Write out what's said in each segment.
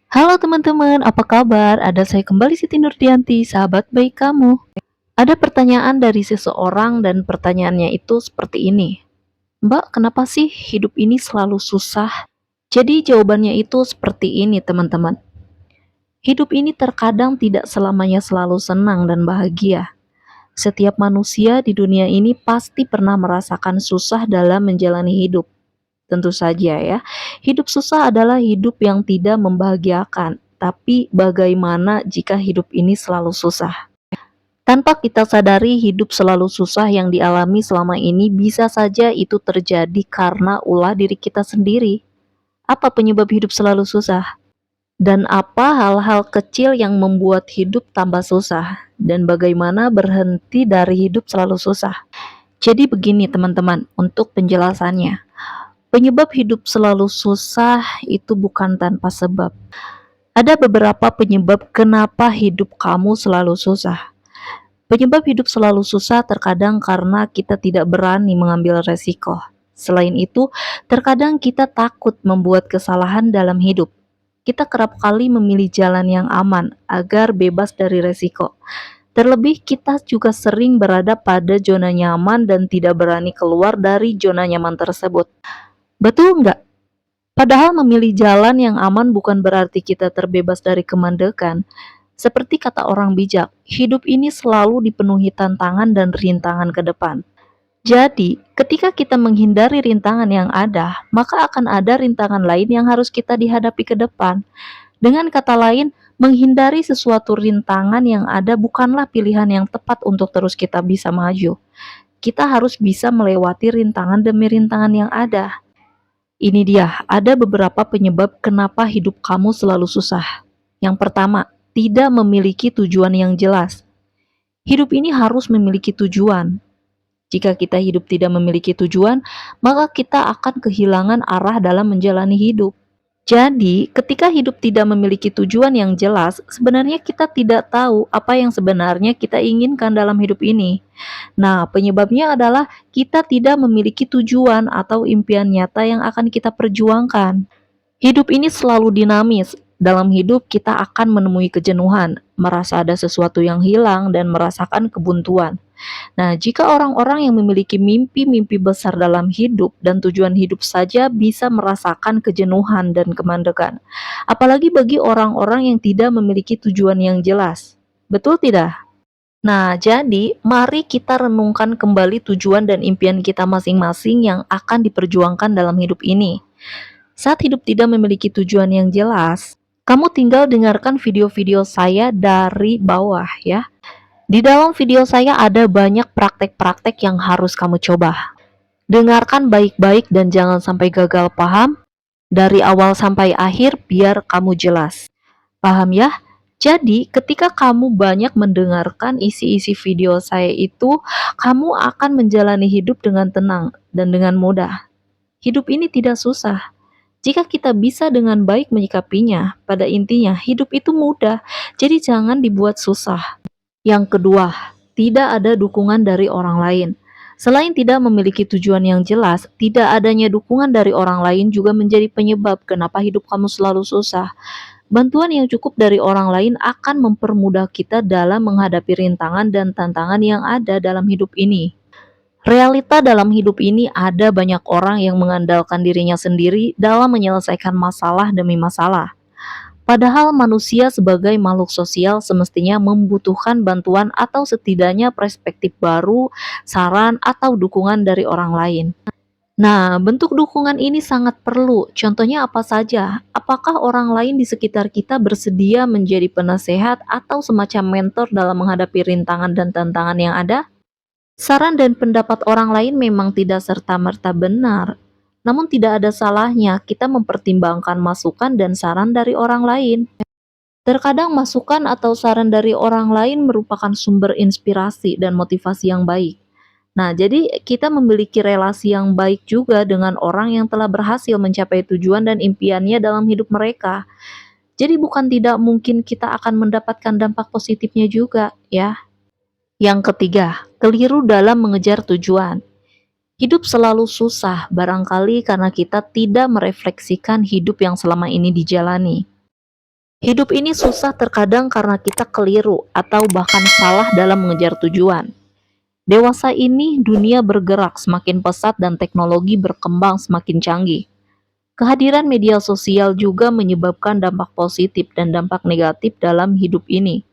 Halo teman-teman, apa kabar? Ada saya kembali Siti Nurdianti, sahabat baik kamu. Ada pertanyaan dari seseorang dan pertanyaannya itu seperti ini. Mbak, kenapa sih hidup ini selalu susah? Jadi jawabannya itu seperti ini teman-teman. Hidup ini terkadang tidak selamanya selalu senang dan bahagia. Setiap manusia di dunia ini pasti pernah merasakan susah dalam menjalani hidup. Tentu saja ya, hidup susah adalah hidup yang tidak membahagiakan. Tapi bagaimana jika hidup ini selalu susah? Tanpa kita sadari, hidup selalu susah yang dialami selama ini bisa saja itu terjadi karena ulah diri kita sendiri. Apa penyebab hidup selalu susah? Dan apa hal-hal kecil yang membuat hidup tambah susah? Dan bagaimana berhenti dari hidup selalu susah? Jadi begini teman-teman, untuk penjelasannya. Penyebab hidup selalu susah itu bukan tanpa sebab. Ada beberapa penyebab kenapa hidup kamu selalu susah. Penyebab hidup selalu susah terkadang karena kita tidak berani mengambil resiko. Selain itu, terkadang kita takut membuat kesalahan dalam hidup. Kita kerap kali memilih jalan yang aman agar bebas dari resiko. Terlebih, kita juga sering berada pada zona nyaman dan tidak berani keluar dari zona nyaman tersebut. Betul nggak? Padahal memilih jalan yang aman bukan berarti kita terbebas dari kemandekan. Seperti kata orang bijak, hidup ini selalu dipenuhi tantangan dan rintangan ke depan. Jadi, ketika kita menghindari rintangan yang ada, maka akan ada rintangan lain yang harus kita dihadapi ke depan. Dengan kata lain, menghindari sesuatu rintangan yang ada bukanlah pilihan yang tepat untuk terus kita bisa maju. Kita harus bisa melewati rintangan demi rintangan yang ada. Ini dia, ada beberapa penyebab kenapa hidup kamu selalu susah. Yang pertama, tidak memiliki tujuan yang jelas. Hidup ini harus memiliki tujuan. Jika kita hidup tidak memiliki tujuan, maka kita akan kehilangan arah dalam menjalani hidup. Jadi, ketika hidup tidak memiliki tujuan yang jelas, sebenarnya kita tidak tahu apa yang sebenarnya kita inginkan dalam hidup ini. Nah, penyebabnya adalah kita tidak memiliki tujuan atau impian nyata yang akan kita perjuangkan. Hidup ini selalu dinamis. Dalam hidup, kita akan menemui kejenuhan, merasa ada sesuatu yang hilang, dan merasakan kebuntuan. Nah, jika orang-orang yang memiliki mimpi-mimpi besar dalam hidup dan tujuan hidup saja bisa merasakan kejenuhan dan kemandekan, apalagi bagi orang-orang yang tidak memiliki tujuan yang jelas. Betul tidak? Nah, jadi mari kita renungkan kembali tujuan dan impian kita masing-masing yang akan diperjuangkan dalam hidup ini. Saat hidup tidak memiliki tujuan yang jelas, kamu tinggal dengarkan video-video saya dari bawah ya. Di dalam video saya ada banyak praktek-praktek yang harus kamu coba. Dengarkan baik-baik dan jangan sampai gagal paham dari awal sampai akhir biar kamu jelas. Paham ya? Jadi, ketika kamu banyak mendengarkan isi-isi video saya itu, kamu akan menjalani hidup dengan tenang dan dengan mudah. Hidup ini tidak susah. Jika kita bisa dengan baik menyikapinya, pada intinya hidup itu mudah. Jadi jangan dibuat susah. Yang kedua, tidak ada dukungan dari orang lain. Selain tidak memiliki tujuan yang jelas, tidak adanya dukungan dari orang lain juga menjadi penyebab kenapa hidup kamu selalu susah. Bantuan yang cukup dari orang lain akan mempermudah kita dalam menghadapi rintangan dan tantangan yang ada dalam hidup ini. Realita dalam hidup ini ada banyak orang yang mengandalkan dirinya sendiri dalam menyelesaikan masalah demi masalah. Padahal manusia sebagai makhluk sosial semestinya membutuhkan bantuan atau setidaknya perspektif baru, saran, atau dukungan dari orang lain. Nah, bentuk dukungan ini sangat perlu. Contohnya apa saja? Apakah orang lain di sekitar kita bersedia menjadi penasehat atau semacam mentor dalam menghadapi rintangan dan tantangan yang ada? Saran dan pendapat orang lain memang tidak serta-merta benar. Namun tidak ada salahnya kita mempertimbangkan masukan dan saran dari orang lain. Terkadang masukan atau saran dari orang lain merupakan sumber inspirasi dan motivasi yang baik. Nah, jadi kita memiliki relasi yang baik juga dengan orang yang telah berhasil mencapai tujuan dan impiannya dalam hidup mereka. Jadi bukan tidak mungkin kita akan mendapatkan dampak positifnya juga, ya. Yang ketiga, keliru dalam mengejar tujuan. Hidup selalu susah, barangkali karena kita tidak merefleksikan hidup yang selama ini dijalani. Hidup ini susah terkadang karena kita keliru atau bahkan salah dalam mengejar tujuan. Dewasa ini dunia bergerak semakin pesat dan teknologi berkembang semakin canggih. Kehadiran media sosial juga menyebabkan dampak positif dan dampak negatif dalam hidup ini,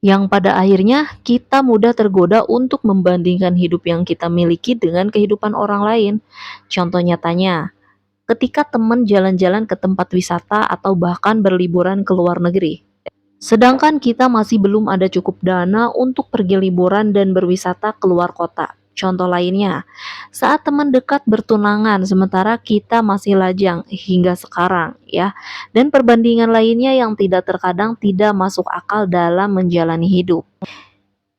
yang pada akhirnya kita mudah tergoda untuk membandingkan hidup yang kita miliki dengan kehidupan orang lain. Contoh nyatanya, ketika teman jalan-jalan ke tempat wisata atau bahkan berliburan ke luar negeri. Sedangkan kita masih belum ada cukup dana untuk pergi liburan dan berwisata keluar kota. Contoh lainnya, saat teman dekat bertunangan sementara kita masih lajang hingga sekarang ya. Dan perbandingan lainnya yang terkadang tidak masuk akal dalam menjalani hidup.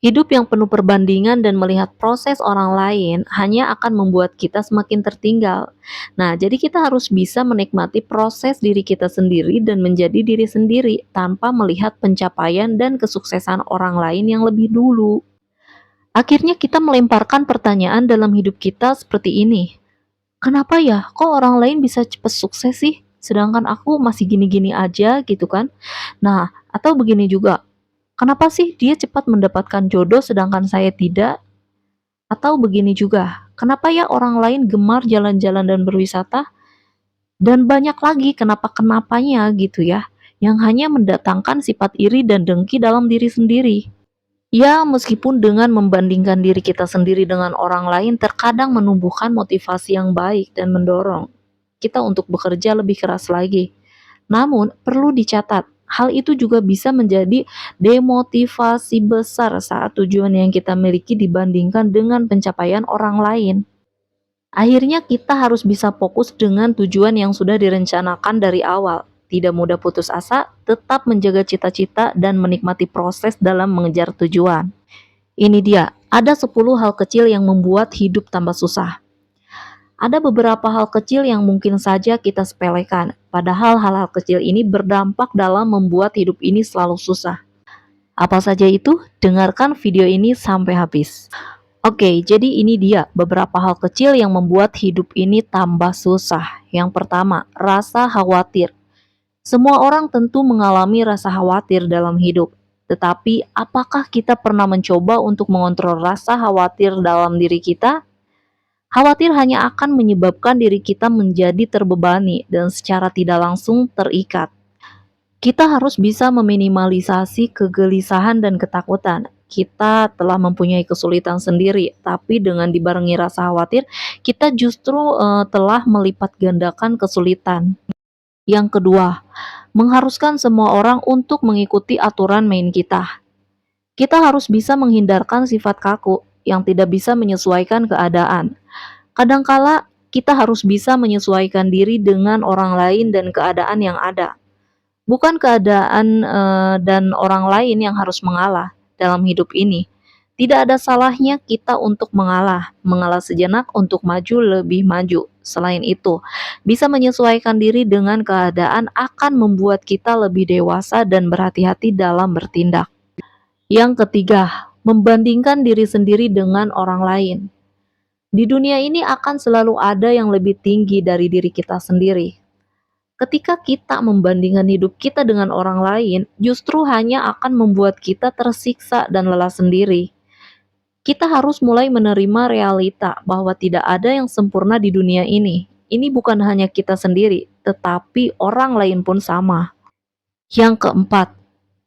Hidup yang penuh perbandingan dan melihat proses orang lain hanya akan membuat kita semakin tertinggal. Nah, jadi kita harus bisa menikmati proses diri kita sendiri dan menjadi diri sendiri tanpa melihat pencapaian dan kesuksesan orang lain yang lebih dulu. Akhirnya kita melemparkan pertanyaan dalam hidup kita seperti ini. Kenapa ya? Kok orang lain bisa cepat sukses sih? Sedangkan aku masih gini-gini aja gitu kan? Nah, atau begini juga. Kenapa sih dia cepat mendapatkan jodoh sedangkan saya tidak? Atau begini juga, kenapa ya orang lain gemar jalan-jalan dan berwisata? Dan banyak lagi kenapa-kenapanya gitu ya, yang hanya mendatangkan sifat iri dan dengki dalam diri sendiri. Ya, meskipun dengan membandingkan diri kita sendiri dengan orang lain terkadang menumbuhkan motivasi yang baik dan mendorong kita untuk bekerja lebih keras lagi. Namun, perlu dicatat, hal itu juga bisa menjadi demotivasi besar saat tujuan yang kita miliki dibandingkan dengan pencapaian orang lain. Akhirnya kita harus bisa fokus dengan tujuan yang sudah direncanakan dari awal. Tidak mudah putus asa, tetap menjaga cita-cita dan menikmati proses dalam mengejar tujuan. Ini dia, ada 10 hal kecil yang membuat hidup tambah susah. Ada beberapa hal kecil yang mungkin saja kita sepelekan, padahal hal-hal kecil ini berdampak dalam membuat hidup ini selalu susah. Apa saja itu? Dengarkan video ini sampai habis. Oke, jadi ini dia beberapa hal kecil yang membuat hidup ini tambah susah. Yang pertama, rasa khawatir. Semua orang tentu mengalami rasa khawatir dalam hidup. Tetapi, apakah kita pernah mencoba untuk mengontrol rasa khawatir dalam diri kita? Khawatir hanya akan menyebabkan diri kita menjadi terbebani dan secara tidak langsung terikat. Kita harus bisa meminimalisasi kegelisahan dan ketakutan. Kita telah mempunyai kesulitan sendiri, tapi dengan dibarengi rasa khawatir, kita justru telah melipat gandakan kesulitan. Yang kedua, mengharuskan semua orang untuk mengikuti aturan main kita. Kita harus bisa menghindarkan sifat kaku yang tidak bisa menyesuaikan keadaan. Kadangkala kita harus bisa menyesuaikan diri dengan orang lain dan keadaan yang ada. Bukan keadaan dan orang lain yang harus mengalah dalam hidup ini. Tidak ada salahnya kita untuk mengalah sejenak untuk maju lebih maju. Selain itu, bisa menyesuaikan diri dengan keadaan akan membuat kita lebih dewasa dan berhati-hati dalam bertindak. Yang ketiga, membandingkan diri sendiri dengan orang lain. Di dunia ini akan selalu ada yang lebih tinggi dari diri kita sendiri. Ketika kita membandingkan hidup kita dengan orang lain, justru hanya akan membuat kita tersiksa dan lelah sendiri. Kita harus mulai menerima realita bahwa tidak ada yang sempurna di dunia ini. Ini bukan hanya kita sendiri, tetapi orang lain pun sama. Yang keempat,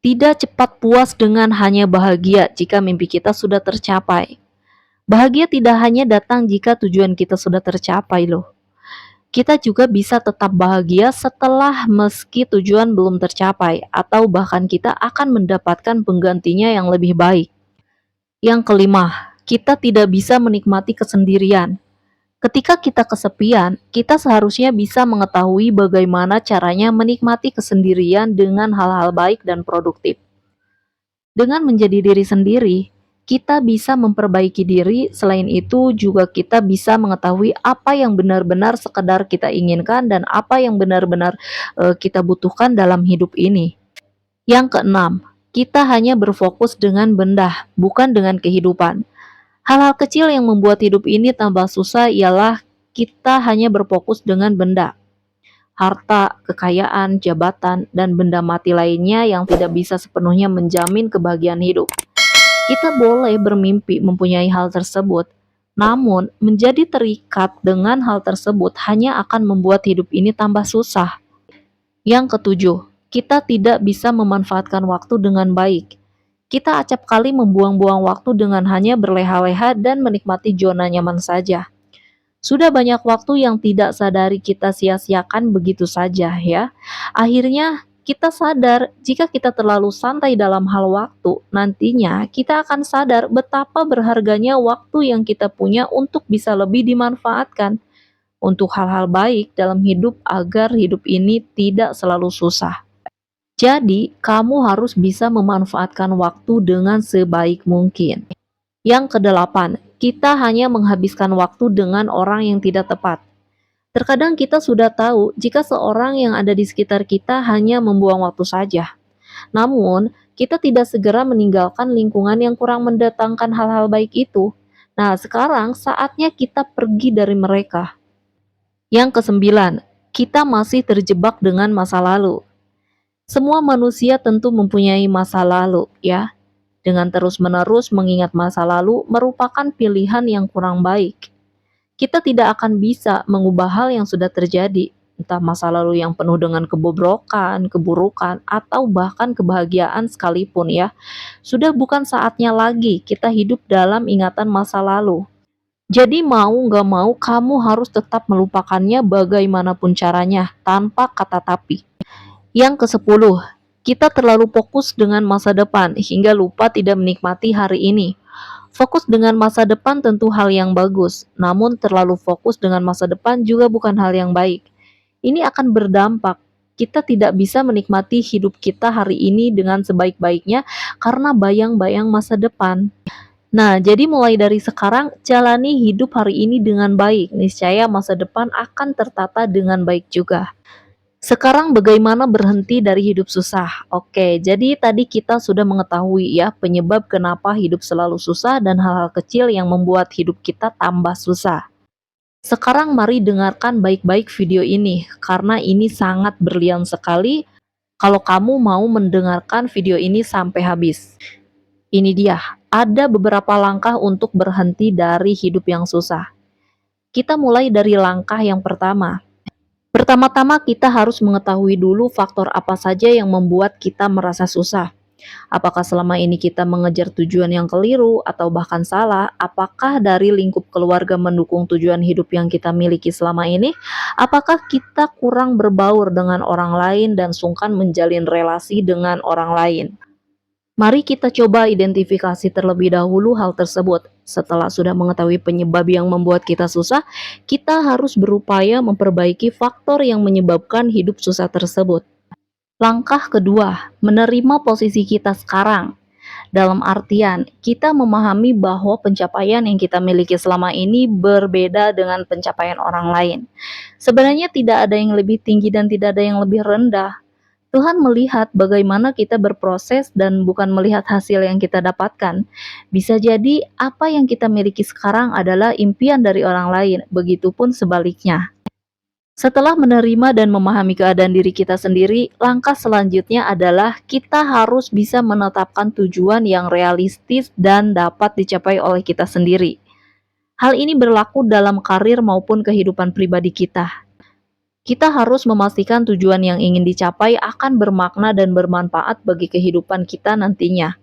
tidak cepat puas dengan hanya bahagia jika mimpi kita sudah tercapai. Bahagia tidak hanya datang jika tujuan kita sudah tercapai loh. Kita juga bisa tetap bahagia setelah meski tujuan belum tercapai atau bahkan kita akan mendapatkan penggantinya yang lebih baik. Yang kelima, kita tidak bisa menikmati kesendirian. Ketika kita kesepian, kita seharusnya bisa mengetahui bagaimana caranya menikmati kesendirian dengan hal-hal baik dan produktif. Dengan menjadi diri sendiri, kita bisa memperbaiki diri. Selain itu, juga kita bisa mengetahui apa yang benar-benar sekedar kita inginkan dan apa yang benar-benar kita butuhkan dalam hidup ini. Yang keenam, kita hanya berfokus dengan benda, bukan dengan kehidupan. Hal-hal kecil yang membuat hidup ini tambah susah ialah kita hanya berfokus dengan benda. harta, kekayaan, jabatan, dan benda mati lainnya yang tidak bisa sepenuhnya menjamin kebahagiaan hidup. Kita boleh bermimpi mempunyai hal tersebut, namun menjadi terikat dengan hal tersebut hanya akan membuat hidup ini tambah susah. Yang ketujuh, kita tidak bisa memanfaatkan waktu dengan baik. Kita acap kali membuang-buang waktu dengan hanya berleha-leha dan menikmati zona nyaman saja. Sudah banyak waktu yang tidak sadari kita sia-siakan begitu saja ya. Akhirnya kita sadar jika kita terlalu santai dalam hal waktu, nantinya kita akan sadar betapa berharganya waktu yang kita punya untuk bisa lebih dimanfaatkan untuk hal-hal baik dalam hidup agar hidup ini tidak selalu susah. Jadi, kamu harus bisa memanfaatkan waktu dengan sebaik mungkin. Yang kedelapan, kita hanya menghabiskan waktu dengan orang yang tidak tepat. Terkadang kita sudah tahu jika seorang yang ada di sekitar kita hanya membuang waktu saja. Namun, kita tidak segera meninggalkan lingkungan yang kurang mendatangkan hal-hal baik itu. Nah, sekarang saatnya kita pergi dari mereka. Yang kesembilan, kita masih terjebak dengan masa lalu. Semua manusia tentu mempunyai masa lalu, ya. Dengan terus-menerus mengingat masa lalu merupakan pilihan yang kurang baik. Kita tidak akan bisa mengubah hal yang sudah terjadi, entah masa lalu yang penuh dengan kebobrokan, keburukan, atau bahkan kebahagiaan sekalipun ya. Sudah bukan saatnya lagi kita hidup dalam ingatan masa lalu. Jadi mau nggak mau kamu harus tetap melupakannya bagaimanapun caranya, tanpa kata tapi. Yang kesepuluh, kita terlalu fokus dengan masa depan hingga lupa tidak menikmati hari ini. Fokus dengan masa depan tentu hal yang bagus, namun terlalu fokus dengan masa depan juga bukan hal yang baik. Ini akan berdampak. Kita tidak bisa menikmati hidup kita hari ini dengan sebaik-baiknya karena bayang-bayang masa depan. Nah, jadi mulai dari sekarang jalani hidup hari ini dengan baik. Niscaya masa depan akan tertata dengan baik juga. Sekarang bagaimana berhenti dari hidup susah? Oke, jadi tadi kita sudah mengetahui ya penyebab kenapa hidup selalu susah dan hal-hal kecil yang membuat hidup kita tambah susah. Sekarang mari dengarkan baik-baik video ini karena ini sangat berlian sekali kalau kamu mau mendengarkan video ini sampai habis. Ini dia, ada beberapa langkah untuk berhenti dari hidup yang susah. Kita mulai dari langkah yang pertama. Pertama-tama kita harus mengetahui dulu faktor apa saja yang membuat kita merasa susah. Apakah selama ini kita mengejar tujuan yang keliru atau bahkan salah? Apakah dari lingkup keluarga mendukung tujuan hidup yang kita miliki selama ini? Apakah kita kurang berbaur dengan orang lain dan sungkan menjalin relasi dengan orang lain? Mari kita coba identifikasi terlebih dahulu hal tersebut. Setelah sudah mengetahui penyebab yang membuat kita susah, kita harus berupaya memperbaiki faktor yang menyebabkan hidup susah tersebut. Langkah kedua, menerima posisi kita sekarang. Dalam artian, kita memahami bahwa pencapaian yang kita miliki selama ini berbeda dengan pencapaian orang lain. Sebenarnya tidak ada yang lebih tinggi dan tidak ada yang lebih rendah. Tuhan melihat bagaimana kita berproses dan bukan melihat hasil yang kita dapatkan. Bisa jadi apa yang kita miliki sekarang adalah impian dari orang lain, begitupun sebaliknya. Setelah menerima dan memahami keadaan diri kita sendiri, langkah selanjutnya adalah kita harus bisa menetapkan tujuan yang realistis dan dapat dicapai oleh kita sendiri. Hal ini berlaku dalam karir maupun kehidupan pribadi kita. Kita harus memastikan tujuan yang ingin dicapai akan bermakna dan bermanfaat bagi kehidupan kita nantinya.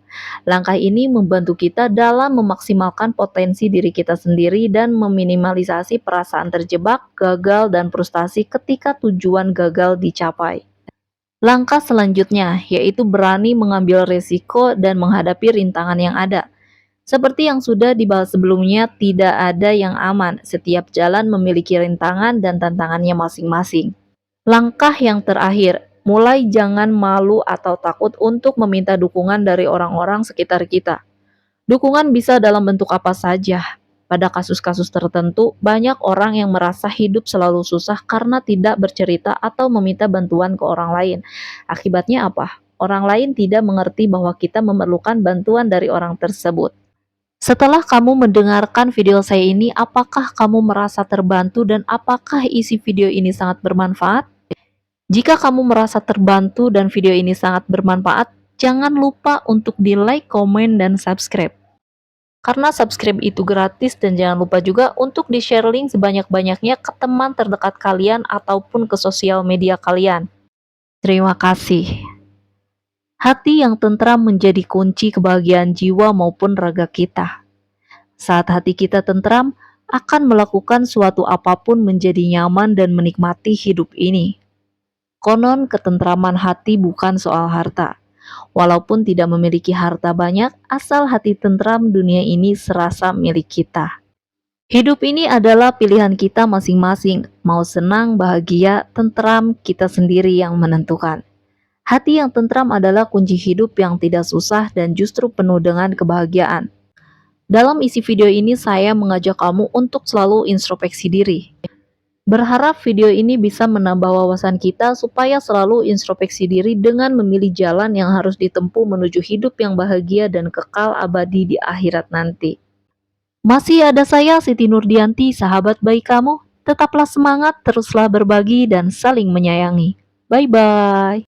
Langkah ini membantu kita dalam memaksimalkan potensi diri kita sendiri dan meminimalisasi perasaan terjebak, gagal, dan frustasi ketika tujuan gagal dicapai. Langkah selanjutnya yaitu berani mengambil resiko dan menghadapi rintangan yang ada. Seperti yang sudah dibahas sebelumnya, tidak ada yang aman. Setiap jalan memiliki rintangan dan tantangannya masing-masing. Langkah yang terakhir, mulai jangan malu atau takut untuk meminta dukungan dari orang-orang sekitar kita. Dukungan bisa dalam bentuk apa saja. Pada kasus-kasus tertentu, banyak orang yang merasa hidup selalu susah karena tidak bercerita atau meminta bantuan ke orang lain. Akibatnya apa? Orang lain tidak mengerti bahwa kita memerlukan bantuan dari orang tersebut. Setelah kamu mendengarkan video saya ini, apakah kamu merasa terbantu dan apakah isi video ini sangat bermanfaat? Jika kamu merasa terbantu dan video ini sangat bermanfaat, jangan lupa untuk di-like, komen, dan subscribe. Karena subscribe itu gratis dan jangan lupa juga untuk di-share link sebanyak-banyaknya ke teman terdekat kalian ataupun ke sosial media kalian. Terima kasih. Hati yang tentram menjadi kunci kebahagiaan jiwa maupun raga kita. Saat hati kita tentram, akan melakukan suatu apapun menjadi nyaman dan menikmati hidup ini. Konon ketentraman hati bukan soal harta. Walaupun tidak memiliki harta banyak, asal hati tentram, dunia ini serasa milik kita. Hidup ini adalah pilihan kita masing-masing, mau senang, bahagia, tentram, kita sendiri yang menentukan. Hati yang tentram adalah kunci hidup yang tidak susah dan justru penuh dengan kebahagiaan. Dalam isi video ini saya mengajak kamu untuk selalu introspeksi diri. Berharap video ini bisa menambah wawasan kita supaya selalu introspeksi diri dengan memilih jalan yang harus ditempuh menuju hidup yang bahagia dan kekal abadi di akhirat nanti. Masih ada saya, Siti Nurdianti, sahabat baik kamu. Tetaplah semangat, teruslah berbagi dan saling menyayangi. Bye-bye.